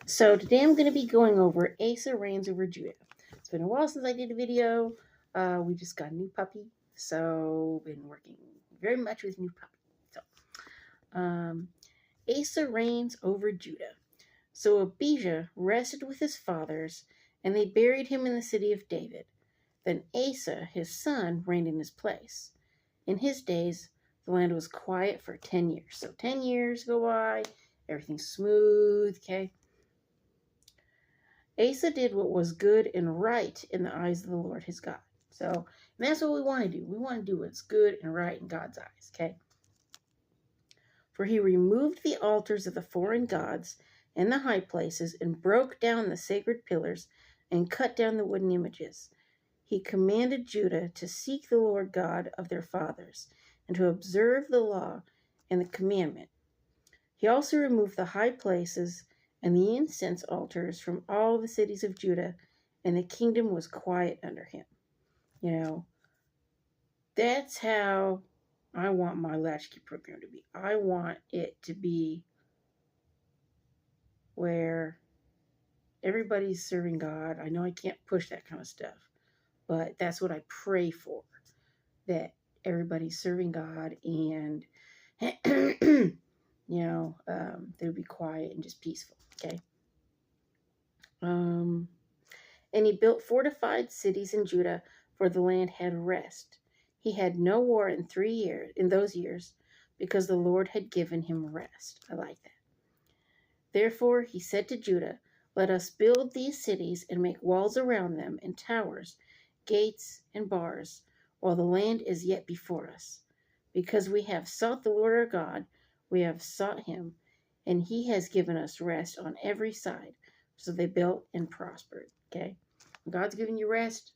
So today I'm going to be going over Asa Reigns over Judah. It's been a while since I did a video. We just got a new puppy, so been working very much with new puppy. So, Asa reigns over Judah. So Abijah rested with his fathers, and they buried him in the city of David. Then Asa, his son, reigned in his place. In his days, the land was quiet for 10 years. So 10 years go by, everything's smooth, okay? Asa did what was good and right in the eyes of the Lord his God. So, and that's what we want to do. We want to do what's good and right in God's eyes, okay? For he removed the altars of the foreign gods and the high places and broke down the sacred pillars and cut down the wooden images. He commanded Judah to seek the Lord God of their fathers and to observe the law and the commandment. He also removed the high places and the incense altars from all the cities of Judah, and the kingdom was quiet under him. You know, that's how I want my latchkey program to be. I want it to be where everybody's serving God. I know I can't push that kind of stuff, but that's what I pray for, that everybody's serving God and, they'll be quiet and just peaceful, okay? And he built fortified cities in Judah, for the land had rest. He had no war in those years, because the Lord had given him rest. I like that. Therefore he said to Judah, "Let us build these cities and make walls around them, and towers, gates, and bars, while the land is yet before us. Because we have sought the Lord our God, we have sought him, and he has given us rest on every side." So they built and prospered, okay? When God's giving you rest,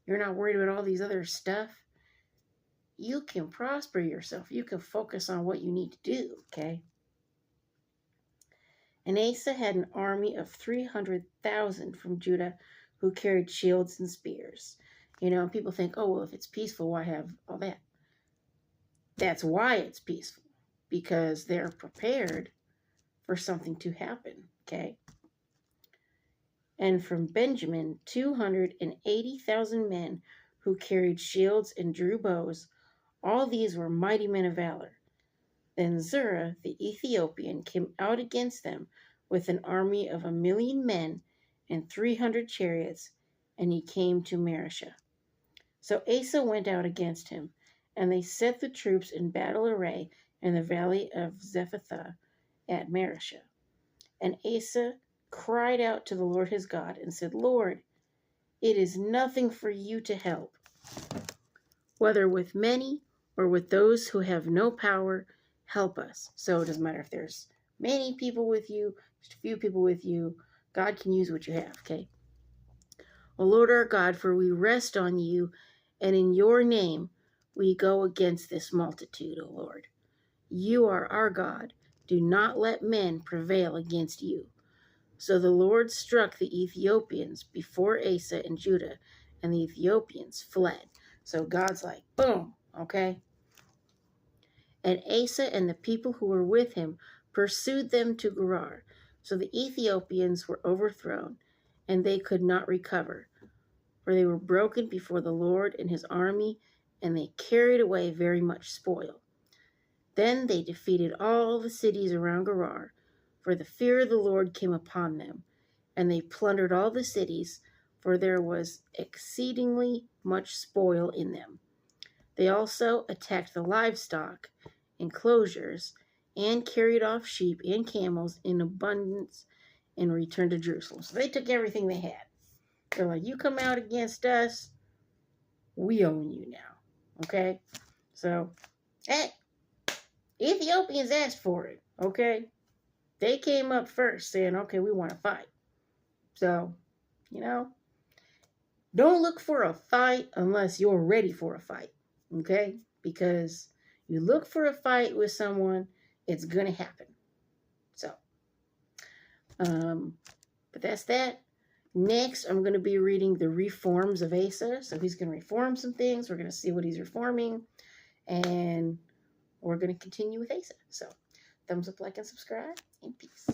you're not worried about all these other stuff. You can prosper yourself. You can focus on what you need to do, okay? And Asa had an army of 300,000 from Judah who carried shields and spears. You know, people think, oh, well, if it's peaceful, why have all that? That's why it's peaceful, because they're prepared for something to happen, okay? And from Benjamin, 280,000 men who carried shields and drew bows. All these were mighty men of valor. Then Zerah the Ethiopian came out against them with an army of 1,000,000 men and 300 chariots, and he came to Mareshah. So Asa went out against him, and they set the troops in battle array in the valley of Zephathah at Mareshah. And Asa cried out to the Lord his God and said, "Lord, it is nothing for you to help, whether with many or with those who have no power, help us." So it doesn't matter if there's many people with you, just a few people with you. God can use what you have, okay? "O Lord our God, for we rest on you, and in your name we go against this multitude, O Lord. You are our God. Do not let men prevail against you." So the Lord struck the Ethiopians before Asa and Judah, and the Ethiopians fled. So God's like, boom, okay? And Asa and the people who were with him pursued them to Gerar. So the Ethiopians were overthrown, and they could not recover, for they were broken before the Lord and his army, and they carried away very much spoil. Then they defeated all the cities around Gerar, for the fear of the Lord came upon them, and they plundered all the cities, for there was exceedingly much spoil in them. They also attacked the livestock enclosures and carried off sheep and camels in abundance and returned to Jerusalem. So they took everything they had. They're like, you come out against us, we own you now. Okay? So, hey, Ethiopians asked for it. Okay? They came up first saying, okay, we want to fight. So, don't look for a fight unless you're ready for a fight. Okay? Because you look for a fight with someone, it's going to happen. So, but that's that. Next, I'm going to be reading the reforms of Asa. So he's going to reform some things. We're going to see what he's reforming. And we're going to continue with Asa. So, thumbs up, like, and subscribe, and peace.